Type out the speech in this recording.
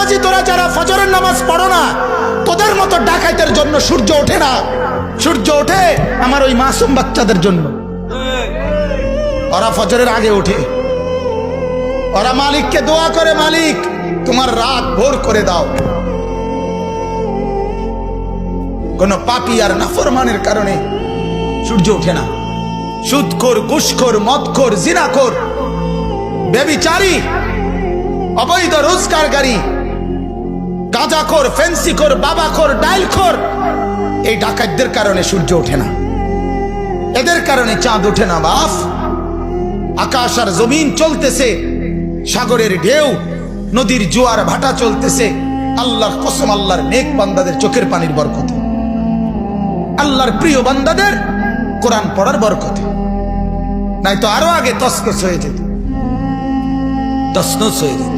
নামাজি তোরা যারা ফজরের নামাজ পড়ো না, তোদের মতো ডাকাইতের জন্য সূর্য ওঠে না। সূর্য ওঠে আমার ওই মাসুম বাচ্চাদের জন্য। ওরা ফজরের আগে ওঠে, ওরা মালিককে দোয়া করে, মালিক তোমার রাত ভোর করে দাও। কোন পাপী আর নাফরমানের কারণে সূর্য ওঠে না। সুদখোর, ঘুষখোর, মদখোর, জিনাখোর, ব্যভিচারী, অবৈধ রোজগারকারী, গাঁজাখোর, ফেন্সিখোর, বাবাখোর, ডাইলখোর, এই ডাকাতদের কারণে সূর্য ওঠে না। এদের কারণে চাঁদ ওঠে না। বাপ, আকাশ আর জমিন চলতেছে, সাগরের ঢেউ, নদীর জোয়ার ভাটা চলতেছে, আল্লাহর কসম, আল্লাহর নেক বান্দাদের চোখের পানির বরকতে, আল্লাহর প্রিয় বান্দাদের কোরআন পড়ার বরকতে। নাই তো আরো আগে তসনস হয়ে যেত, তসনস হয়ে যেত।